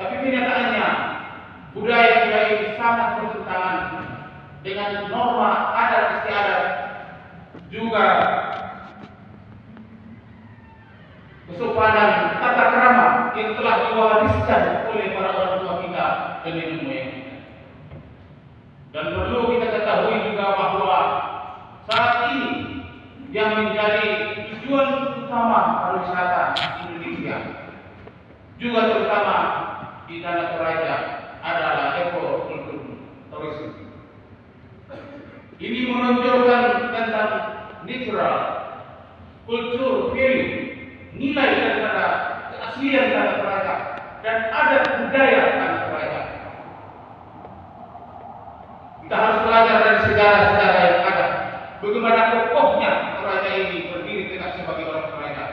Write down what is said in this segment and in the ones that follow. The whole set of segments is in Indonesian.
Tapi kenyataannya budaya-budaya ini sangat bertentangan dengan norma adat istiadat, juga kesopanan tata krama yang telah diwariskan oleh para orang tua kita dan nenek moyang kita. Dan perlu kita ketahui juga bahwa saat ini yang menjadi tujuan utama pariwisata Indonesia, juga terutama di Tanah Toraja, adalah ekoturisme. Ini menonjolkan tentang natural, kultur, value, nilai daripada keaslian Tanah Toraja dan adat budaya Tanah Toraja. Kita harus belajar dari sejarah-sejarah yang ada, bagaimana kokohnya Toraja ini berdiri tegak sebagai orang Toraja,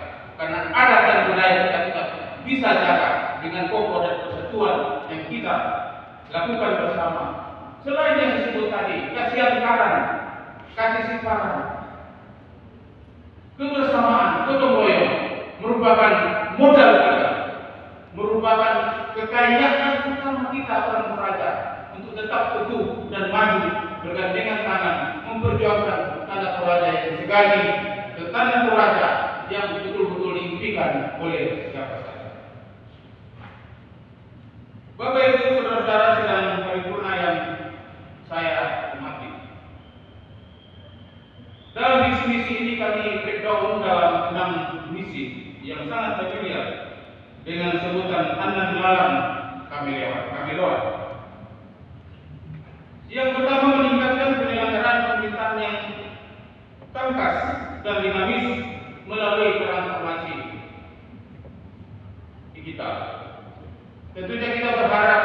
karena adat dan budaya kita bisa jaga dengan kokoh dan persatuan yang kita lakukan bersama. Selain yang disebut tadi, kasih karan, kasih simpanan, kebersamaan, gotong royong merupakan modal kita, merupakan kekayaan utama kita orang Toraja untuk tetap teguh dan maju bergandengan tangan memperjuangkan Tanah Toraja yang segani ke Tanah Toraja yang betul-betul diimpikan oleh siapa saja. Bapak Ibu saudara-saudara sedang paripurna yang saya hormati. Dalam misi-misi ini kami breakdown dalam 6 misi yang sangat familiar dengan sebutan Anan Malam kami lewat. Yang pertama, meningkatkan penyelenggaraan pemerintahan yang tangkas dan dinamis melalui transformasi digital. Tentunya kita berharap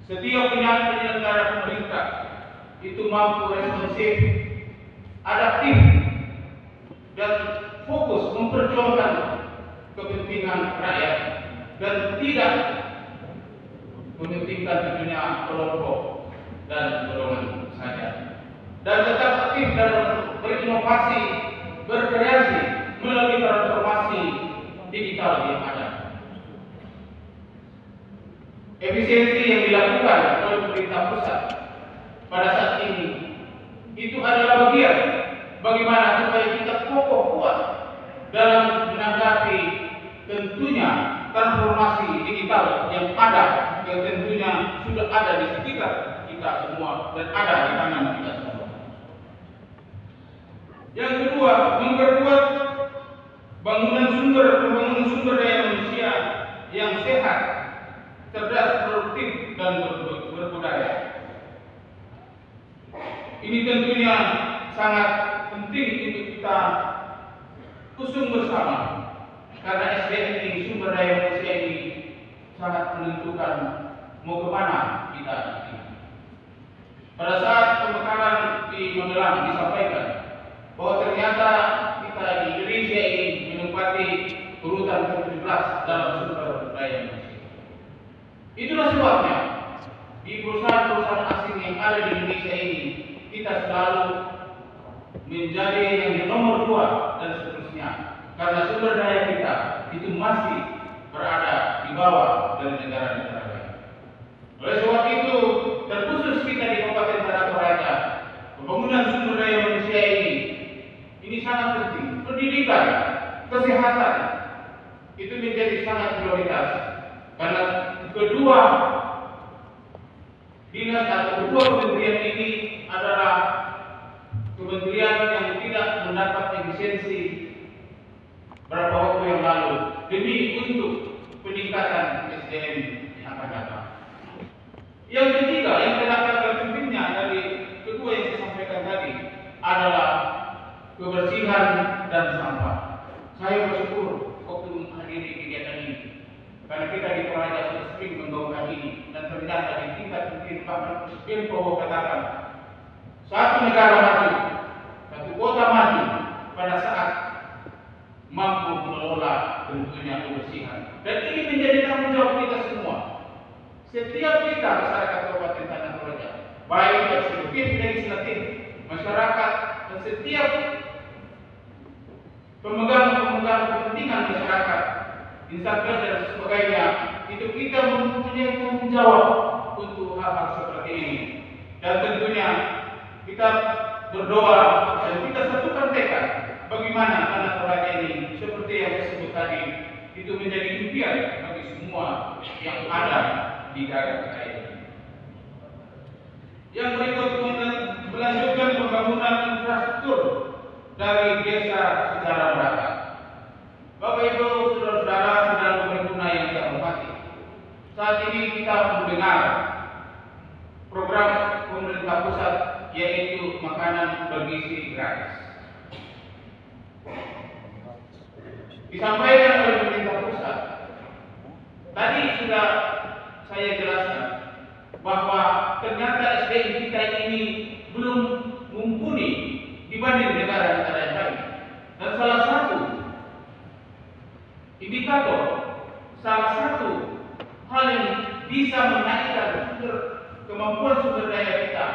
setiap penyelenggara pemerintah itu mampu responsif, adaptif, dan fokus memperjuangkan kepentingan rakyat dan tidak mementingkan tentunya kelompok dan golongan saja, dan tetap aktif dalam berinovasi, berkreasi melalui transformasi digital yang ada. Efisiensi yang dilakukan oleh pemerintah pusat pada saat ini itu adalah bagian bagaimana supaya kita kokoh kuat dalam menanggapi tentunya transformasi digital yang ada, yang tentunya sudah ada di sekitar kita semua dan ada di tangan kita semua. Yang kedua, memperkuat pembangunan sumber daya manusia yang sehat, cerdas, produktif, dan berbudaya. Ini tentunya sangat penting untuk kita usung bersama, karena SDM ini, sumber daya manusia ini sangat menentukan mau kemana kita nanti. Pada saat pemekaran di Magelang disampaikan bahwa ternyata kita di Indonesia ini menempati urutan ke-17 dalam sumber daya manusia. Itulah sebabnya di perusahaan-perusahaan asing yang ada di Indonesia ini kita selalu menjadi yang di nomor 2 dan seterusnya, karena sumber daya kita itu masih berada di bawah dari negara-negara lain. Oleh sebab itu, terkhusus kita di Kabupaten Tanah Toraja, pembangunan sumber daya manusia ini sangat penting. Pendidikan, kesehatan itu menjadi sangat prioritas, karena kedua dinas atau kedua kementerian ini adalah kementerian yang tidak mendapat efisiensi beberapa waktu yang lalu demi untuk peningkatan SDM yang akan datang. Yang ketiga, yang terdapat pentingnya dari kedua yang saya sampaikan tadi adalah kebersihan dan sampah. Saya bersyukur waktu menghadiri kegiatan ini, karena kita di Toraja sudah sering menggaungkan ini, dan ternyata di tingkat mungkin bahkan Presiden Prabowo katakan satu negara maju, satu kota maju pada saat mampu mengelola tentunya kebersihan. Dan ini menjadi tanggung jawab kita semua. Setiap kita masyarakat Kabupaten Tanah Toraja, baik eksekutif, legislatif, masyarakat, dan setiap pemegang kepentingan masyarakat instansi dan sebagainya, itu kita mempunyai tanggung jawab untuk hal-hal seperti ini. Dan tentunya kita berdoa dan kita satukan tekad bagaimana anak Toraja ini seperti yang saya sebut tadi itu menjadi impian bagi semua yang ada di daerah kita ini. Yang berikut melanjutkan pembangunan infrastruktur dari desa secara merata. Bapak Ibu, saudara-saudara, saudara pengguna yang saya hormati, saat ini kita mendengar program pemerintah pusat yaitu makanan bergizi gratis. Disampaikan oleh pemerintah pusat. Tadi sudah saya jelaskan bahwa ternyata SDM kita ini belum mumpuni dibanding negara-negara yang lain. Dan salah satu indikator, salah satu hal yang bisa menaikkan kemampuan sumber daya kita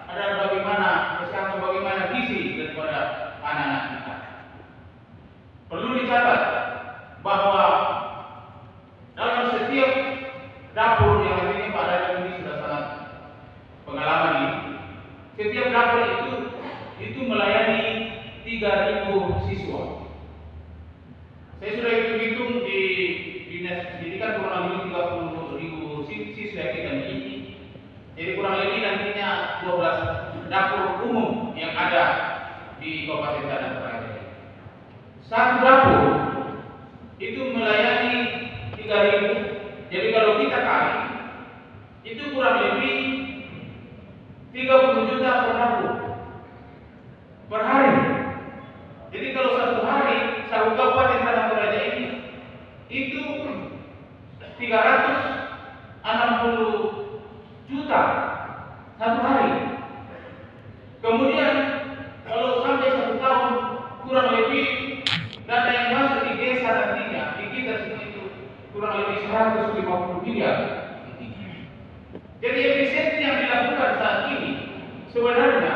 adalah bagaimana kesehatan, bagaimana gizi daripada anak-anak kita. Perlu dicatat bahwa dalam setiap dapur yang artinya Pak Dadang ini sudah sangat pengalaman ini. Setiap dapur itu melayani 3.000 siswa. Saya sudah hitung-hitung di dinas pendidikan kurang lebih 30.000 siswa kita miliki. Jadi kurang lebih nantinya 12 dapur umum yang ada di Kabupaten Tanah Toraja. Satu dapur itu melayani 3.000. Jadi kalau kita kali itu kurang lebih 30 juta per dapur per hari. Jadi kalau satu hari satu Kabupaten Tanah Toraja ini itu 360 juta satu hari. Kemudian kalau sampai 1 tahun kurang lebih dana yang masuk di desa nantinya di kita itu kurang lebih 150 miliar. Jadi efisiensi yang dilakukan saat ini sebenarnya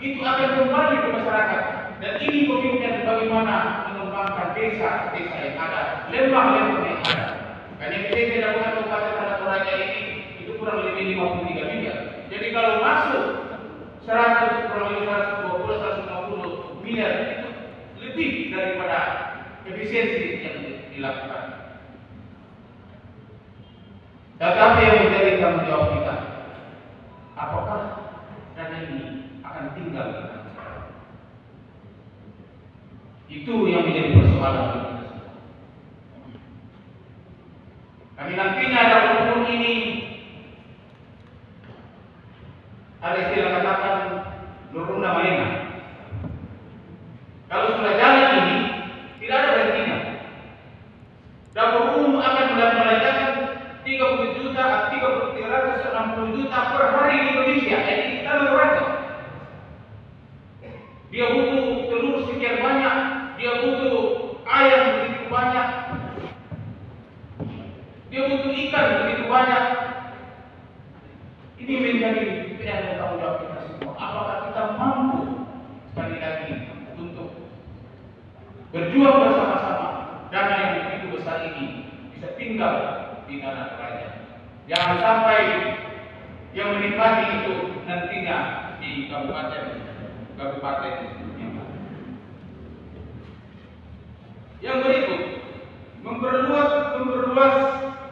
itu akan kembali ke masyarakat. Dan ini pemikiran bagaimana mengembangkan desa-desa yang ada, lembah-lembah yang ada. Karena efisiensi dilakukan Kabupaten Tanah Toraja ini itu kurang lebih 53 miliar. Jadi kalau masuk 100 kurang lebih 120-150 miliar itu lebih daripada efisiensi yang dilakukan. Tetapi yang menjadi tanggung jawab kita, apakah dana ini akan tinggal di tangan? Itu yang menjadi persoalan bagi kita semua. Kami nantinya ada pertemuan ini, ada istilah katakan nurunda malena. Kalau sudah jalan ini, tidak ada berhentinya. Dapur umum akan melanjutkan 30 juta, 360 juta per hari di Indonesia. Jadi kita Toraja. Dia butuh telur sekian banyak, dia butuh ayam begitu banyak, dia butuh ikan begitu banyak. Ini menjadi PR dan tanggung jawab kita semua. Apakah kita mampu sekali lagi untuk berjuang bersama-sama dana yang begitu besar ini bisa tinggal di tanah Toraja. Jangan sampai yang menikmati itu nantinya di kabupaten yang berikut memperluas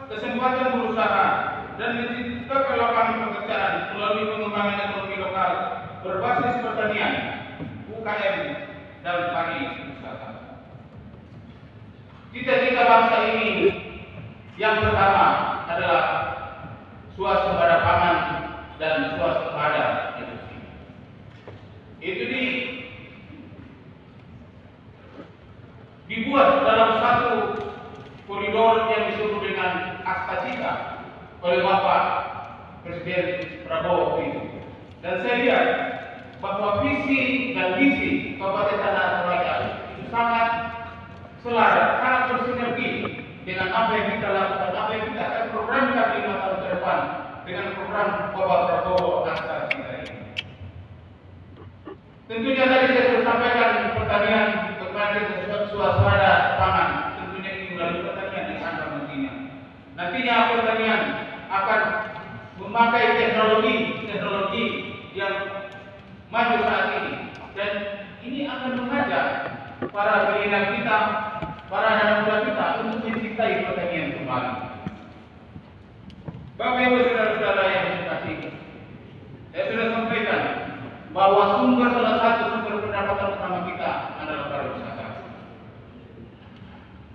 kesempatan berusaha dan menciptakan lapangan pekerjaan melalui pengembangan ekonomi lokal berbasis pertanian, UKM dan pariwisata. Cita-cita bangsa ini yang pertama adalah swasembada pangan dan swasembada industri. Itu dibuat dalam satu koridor yang disebut dengan Akta Cita oleh Bapak Presiden Prabowo itu. Dan saya lihat bahwa visi dan misi Kabupaten Tanah Toraja itu sangat selaras, sangat bersinergi dengan apa yang kita lakukan, apa yang kita akan programkan 5 tahun ke depan dengan program Bapak Prabowo Akta Cita ini. Tentunya tadi saya sudah sampaikan pertanian, kemudian swasembada pangan. Tentunya ini melalui pertanian. Nantinya pertanian akan memakai teknologi yang maju saat ini, dan ini akan mengajak para milenial kita, para anak muda kita untuk mencintai pertanian kembali. Bapak Ibu saudara-saudara yang saya kasihi, saya sudah sampaikan bahwa salah satu sumber pendapatan utama kita adalah pariwisata.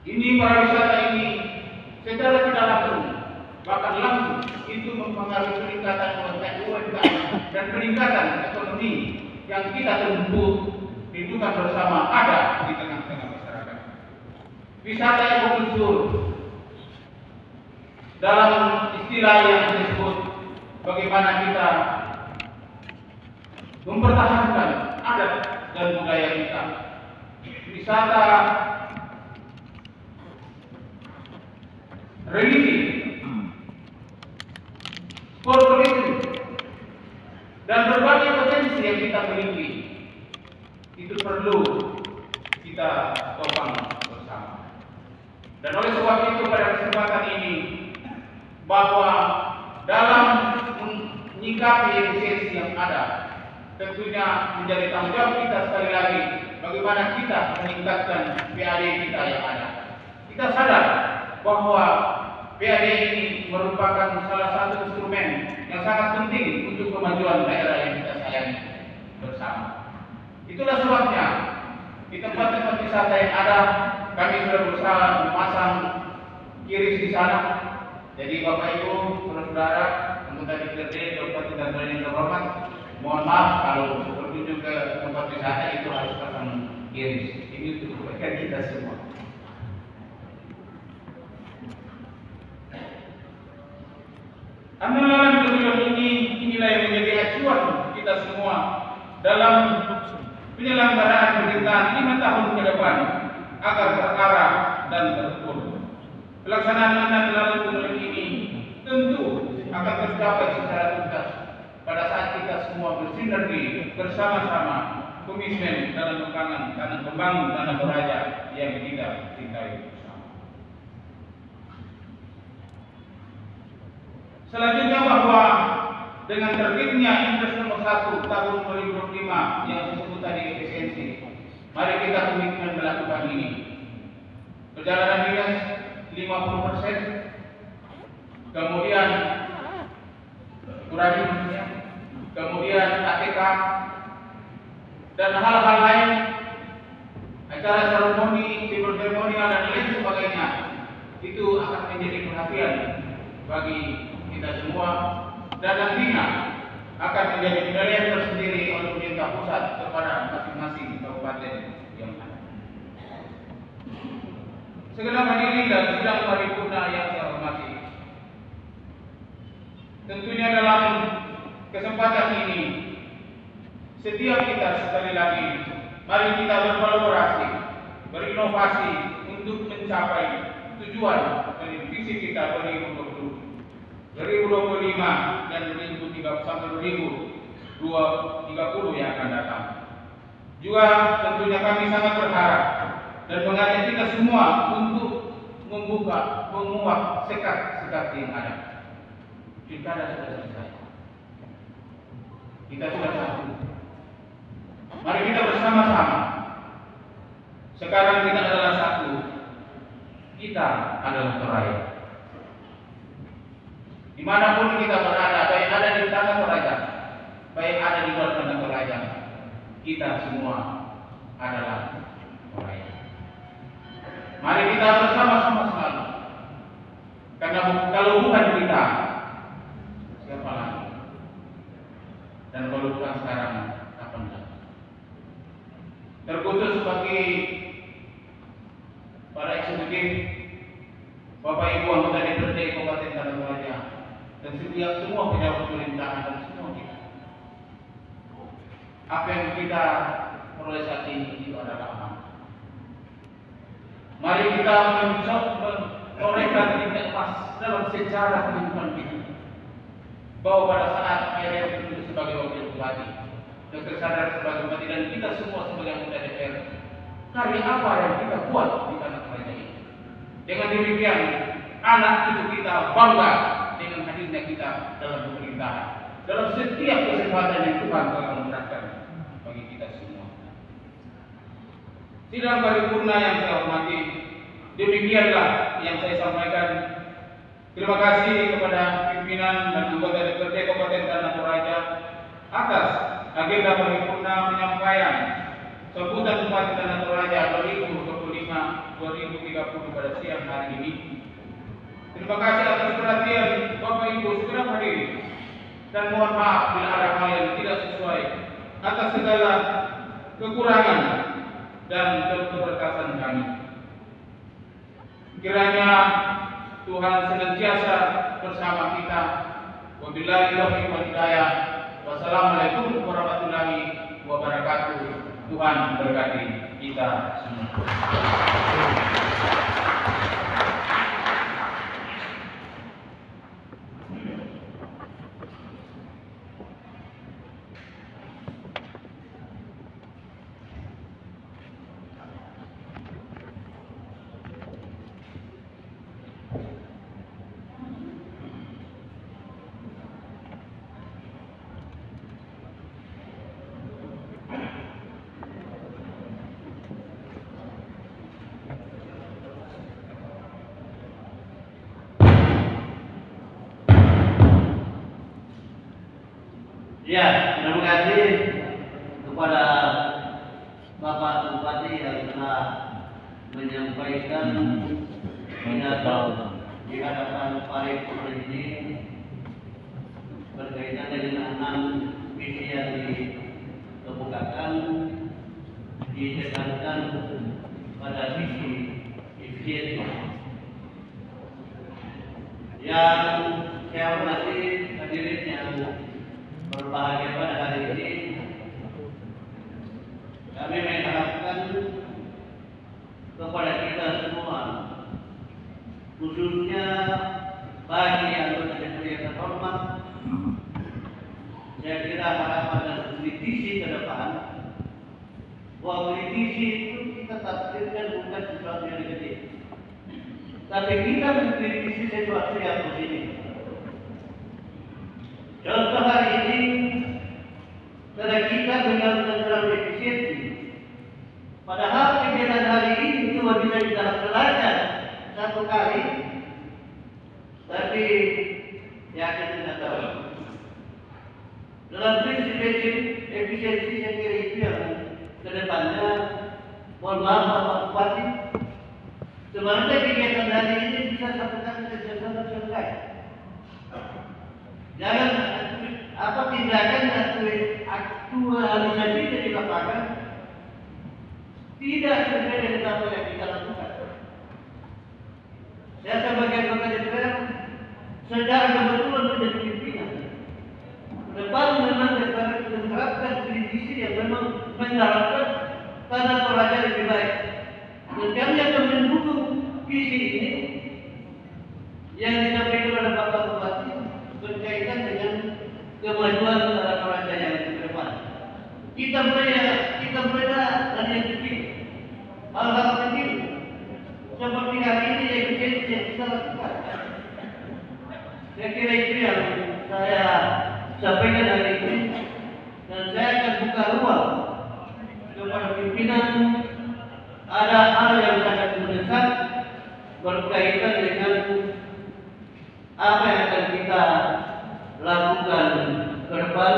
Pariwisata ini secara tidak langsung, bahkan langsung, itu mempengaruhi peningkatan UMKM dan peningkatan ekonomi yang kita rindukan bersama ada di tengah-tengah masyarakat. Wisata ekokultur dalam istilah yang disebut bagaimana kita mempertahankan adat dan budaya kita. Wisata religi, sport tourism, dan berbagai potensi yang kita miliki itu perlu kita topang bersama. Dan oleh sebab itu pada kesempatan ini, bahwa dalam menyikapi efisiensi yang ada, tentunya menjadi tanggung jawab kita sekali lagi bagaimana kita meningkatkan PAD kita yang ada. Kita sadar bahwa PAD ini merupakan salah satu instrumen yang sangat penting untuk kemajuan daerah yang kita sayangi bersama. Itulah sebabnya di tempat-tempat wisata yang ada, kami sudah berusaha memasang kiris di sana. Jadi Bapak Ibu, saudara-saudara, anggota DPRD, Kabupaten dan Kota yang terhormat, mohon maaf kalau berkunjung ke tempat wisata itu harus pasang kiris. Ini untuk kebaikan kita semua. Amalan pemilu inilah yang menjadi acuan kita semua dalam penyelenggaraan pemerintahan 5 tahun ke depan agar terarah dan terukur. Pelaksanaan amalan pemilu ini tentu akan tercapai secara tuntas pada saat kita semua bersinergi bersama-sama komitmen dalam membangun tanah Toraja yang kita cintai. Selanjutnya, bahwa dengan terbitnya Impres nomor 1 tahun 2025 yang disebut tadi efisiensi, mari kita komitmen melakukan ini. Perjalanan dinas 50%, kemudian kurang, kemudian ATK dan hal-hal lain, acara seremoni, seremonial dan lain sebagainya, itu akan menjadi perhatian bagi kita semua, dan nantinya akan menjadi penilaian tersendiri oleh pemerintah pusat kepada masing-masing kabupaten yang ada. Segenap hadirin dan sidang paripurna yang saya hormati, tentunya dalam kesempatan ini setiap kita sekali lagi mari kita berkolaborasi, berinovasi untuk mencapai tujuan dan visi kita 2025 dan 2030 sampai 2030 yang akan datang. Juga tentunya kami sangat berharap dan mengajak kita semua untuk menguak sekat-sekat yang ada. Pilkada sudah selesai, kita sudah satu. Mari kita bersama-sama. Sekarang kita adalah satu. Kita adalah Toraja. Dimanapun kita berada, baik ada di tanah Toraja, baik ada di luar tanah Toraja, kita semua adalah Toraja. Mari kita bersama-sama selalu. Karena kalau bukan kita, siapa lagi? Dan kalau bukan sekarang, kapan lagi? Terkhusus bagi para eksekutif, Bapak Ibu anggota DPRD Kabupaten Tanah Toraja, dan setiap semua pejabat pemerintahan dan semua kita. Apa yang kita peroleh saat ini itu adalah aman. Mari kita menorehkan titik pas dalam sejarah kehidupan kita, bahwa pada saat saya ditunjuk sebagai wakil bupati, Dr. Sadar sebagai bupati, dan kita semua sebagai anggota DPR, karya apa yang kita buat di tanah Toraja ini. Dengan demikian, anak cucu kita bangga dengan hadirnya kita dalam pemerintahan, dalam setiap kesempatan yang Tuhan telah memberikan bagi kita semua. Sidang paripurna yang saya hormati, demikianlah yang saya sampaikan. Terima kasih kepada pimpinan dan anggota DPRD Kabupaten Tanah Toraja atas agenda paripurna penyampaian sambutan Bupati Tanah Toraja 2025-2030 pada siang hari ini. Terima kasih atas perhatian Bapak Ibu segenap hadirin, dan mohon maaf bila ada hal yang tidak sesuai atas segala kekurangan dan keterbatasan kami. Kiranya Tuhan senantiasa bersama kita. Wabillahi taufiq wal hidayah. Wassalamualaikum warahmatullahi wabarakatuh. Tuhan memberkati kita semua. Ya, terima kasih kepada Bapak Bupati yang telah menyampaikan pidato di hadapan paripurna ini berkaitan dengan 6 visi yang dikemukakan, ditekankan pada visi efisiensi. Yang saya hormati hadirin yang berbahagia pada hari ini, kami mengharapkan kepada kita semua, khususnya bagi anggota DPRD yang terhormat, saya kira harapan dan politisi ke depan, bahwa politisi itu kita tafsirkan bukan sesuatu yang negatif, tapi kita mengkritisi sesuatu yang positif. Contoh hari ini, karena kita benar-benar terlalu efisiensi, padahal kegiatan hari ini cuma bisa kita laksanakan 1 kali, tapi ya kita tidak tahu. Dalam prinsip efisiensi saya kira itu yang kedepannya, mohon maaf Bapak Bupati, sebenarnya kegiatan hari ini bisa 1 kali selesai. Jangan tindakan aktualisasi dari lapangan tidak sesuai dengan apa yang kita lakukan. Saya sebagai anggota DPR secara kebetulan menjadi pimpinan. Depan memang DPR menerapkan politisi yang memang mengharapkan Tanah Toraja lebih baik. Dan kami akan mendukung visi ini yang disampaikan oleh Bapak Bupati berkaitan dengan kemajuan Tanah Toraja yang ke depan. Kita mulai dari yang kecil, hal-hal kecil seperti hari ini efisiensi yang kita lakukan. Saya kira itu yang saya sampaikan hari ini, dan saya akan buka ruang kepada pimpinan. Ada hal yang sangat mendesak berkaitan dengan apa yang akan kita lakukan ke depan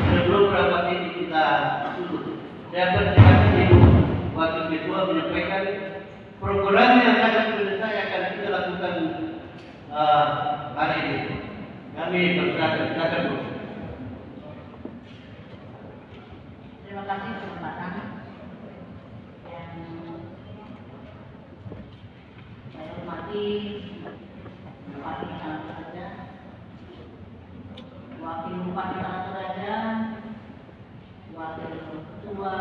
sebelum rapat ini kita tutup. Saya persilakan Ibu Wakil Ketua menyampaikan program yang sangat mendesak yang akan kita lakukan hari ini. Kami persilakan Bu. Terima kasih kesempatan yang saya hormati Bupati Tanah Toraja, Wakil Bupati Tanah Toraja, Wakil Ketua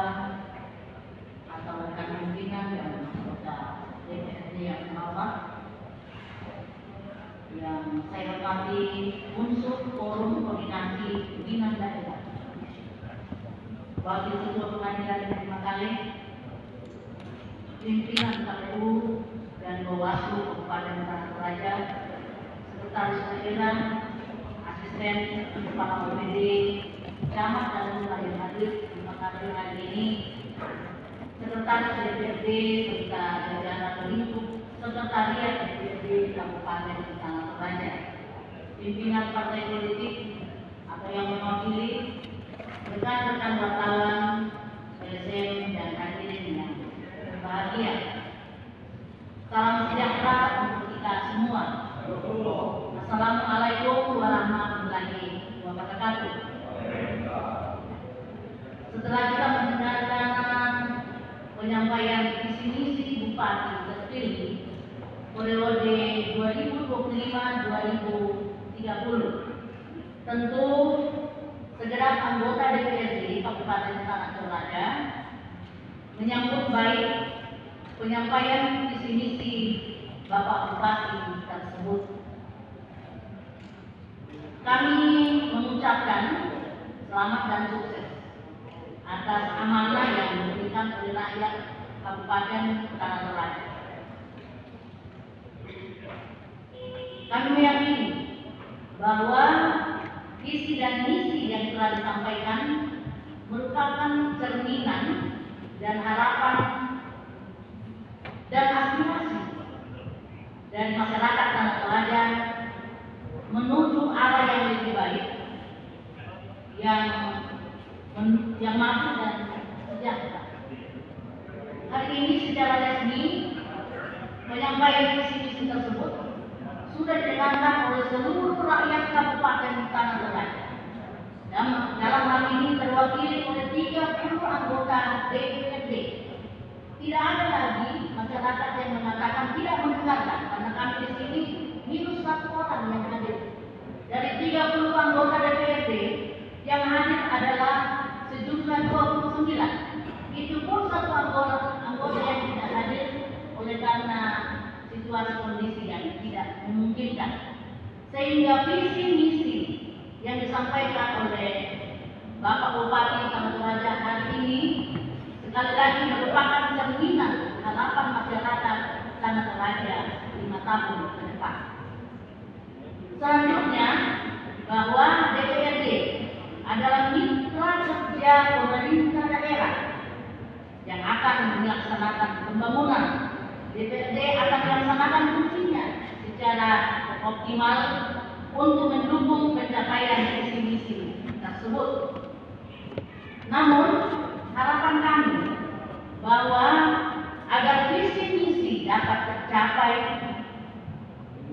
atau rekan pimpinan dan anggota DPRD yang terhormat, yang saya hormati unsur forum koordinasi pimpinan daerah, Wakil Ketua Pengadilan Negeri Makale, pimpinan KPU dan Bawaslu Kabupaten Tanah Toraja, Toraja, Sekretaris Daerah, Asisten Kepala OPD, Camat dan Lurah yang hadir di Makassar hari ini, Sekretaris DPRD serta jajaran pelingkup Sekretariat DPRD Kabupaten Tanah Toraja, pimpinan partai politik atau yang mewakili, rekan-rekan wartawan, LSM dan hadirin yang berbahagia. Salam sejahtera untuk kita semua. Assalamualaikum warahmatullahi wabarakatuh. Setelah kita mendengarkan penyampaian visi misi Bupati terpilih periode 2025-2030, tentu segenap anggota DPRD Kabupaten Tanah Toraja menyambut baik penyampaian visi misi Bapak Bupati tersebut. Kami mengucapkan selamat dan sukses atas amanah yang diberikan oleh rakyat Kabupaten Tanah Toraja. Kami meyakini bahwa visi dan misi yang telah disampaikan merupakan cerminan dan harapan dan aspirasi dari masyarakat Tanah Toraja menuju arah yang lebih baik, yang maju dan sejahtera. Hari ini secara resmi penyampaian visi misi tersebut sudah didengarkan oleh seluruh rakyat Kabupaten Tanah Toraja. Dalam hal ini terwakili oleh 30 anggota DPRD. Tidak ada lagi masyarakat yang mengatakan tidak mendengarkan, karena kami di sini minus 1 orang yang hadir. Dari 30 anggota DPRD yang hadir adalah sejumlah 29. Itu pun 1 anggota yang tidak hadir oleh karena situasi kondisi yang tidak memungkinkan. Sehingga visi misi yang disampaikan oleh Bapak Bupati Tanah Toraja hari ini sekali lagi merupakan cerminan harapan masyarakat Tanah Toraja 5 tahun ke depan. Selanjutnya, bahwa DPRD adalah mitra kerja pemerintah daerah yang akan melaksanakan pembangunan. DPRD akan melaksanakan fungsinya secara optimal untuk mendukung pencapaian visi misi tersebut. Namun, harapan kami bahwa agar visi misi dapat tercapai,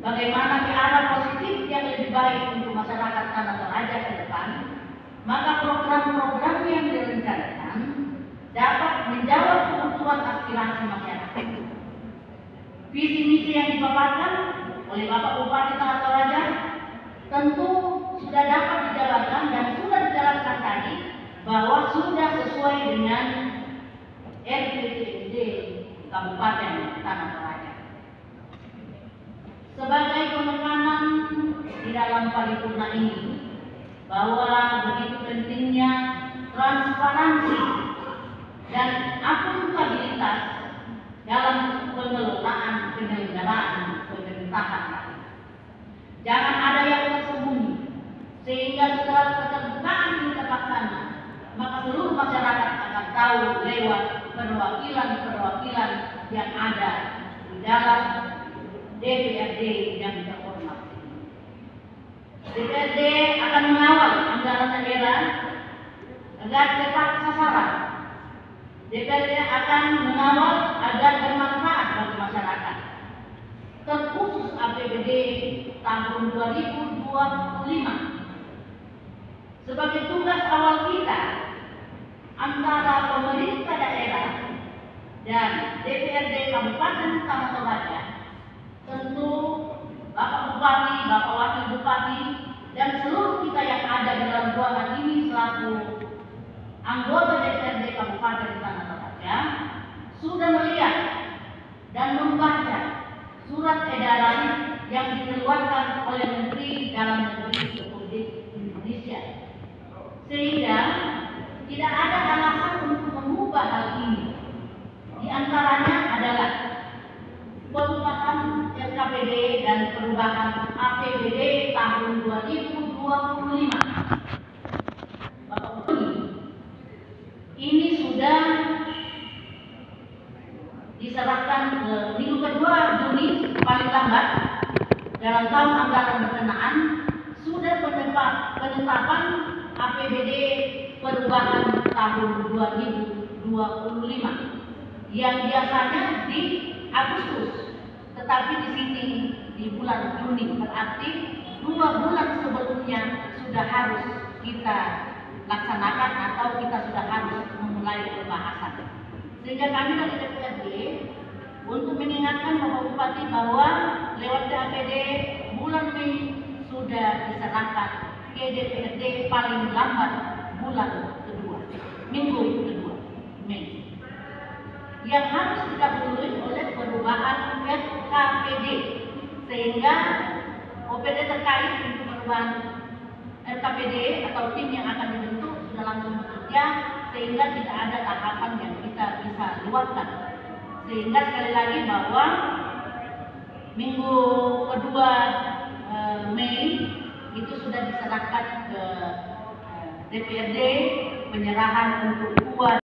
bagaimana ke arah positif yang lebih baik untuk masyarakat Tanah Toraja ke depan, maka program-program yang direncanakan dapat menjawab kebutuhan aspirasi masyarakat. Visi misi yang dipaparkan oleh Bapak Bupati Tanah Toraja tentu sudah dapat dijalankan dan sudah dijalankan tadi, bahwa sudah sesuai dengan RPJMD Kabupaten Tanah Toraja. Sebagai penekanan di dalam paripurna ini, bahwa begitu pentingnya transparansi dan akuntabilitas dalam pengelolaan penyelenggaraan pemerintahan. Jangan ada yang tersembunyi, sehingga setelah keterbukaan ini terlaksana, maka seluruh masyarakat akan tahu lewat perwakilan-perwakilan yang ada di dalam DPRD yang terhormat. DPRD akan mengawal anggaran daerah agar tepat sasaran. DPRD akan mengawal agar bermanfaat bagi masyarakat, terkhusus APBD tahun 2025. Sebagai tugas awal kita antara pemerintah daerah dan DPRD Kabupaten Tanah Toraja, tentu Bapak Bupati, Bapak Wakil Bupati, dan seluruh kita yang ada di dalam ruangan ini selaku anggota DPRD Kabupaten Tanah Toraja sudah melihat dan membaca surat edaran yang dikeluarkan oleh Menteri Dalam Negeri Republik Indonesia, sehingga tidak ada alasan untuk mengubah hal ini. Di antaranya adalah perubahan RK RKPD dan perubahan APBD tahun 2025. Bapak Ibu, ini sudah diserahkan ke minggu kedua Juni paling lambat dalam tahun anggaran berkenaan sudah penetapan APBD perubahan tahun 2025 yang biasanya di Agustus, tetapi di sini di bulan Juni, berarti 2 bulan sebelumnya sudah harus kita laksanakan atau kita sudah harus memulai pembahasan. Sehingga kami dari DPRD untuk mengingatkan Bapak Bupati bahwa lewat APBD bulan Mei sudah diserahkan ke DPRD paling lambat bulan kedua, minggu kedua Mei, yang harus didahului oleh perubahan RKPD, sehingga OPD terkait untuk perubahan RKPD atau tim yang akan dibentuk sudah langsung bekerja, sehingga tidak ada tahapan yang kita bisa lewatkan. Sehingga sekali lagi bahwa minggu kedua Mei itu sudah diserahkan ke DPRD penyerahan untuk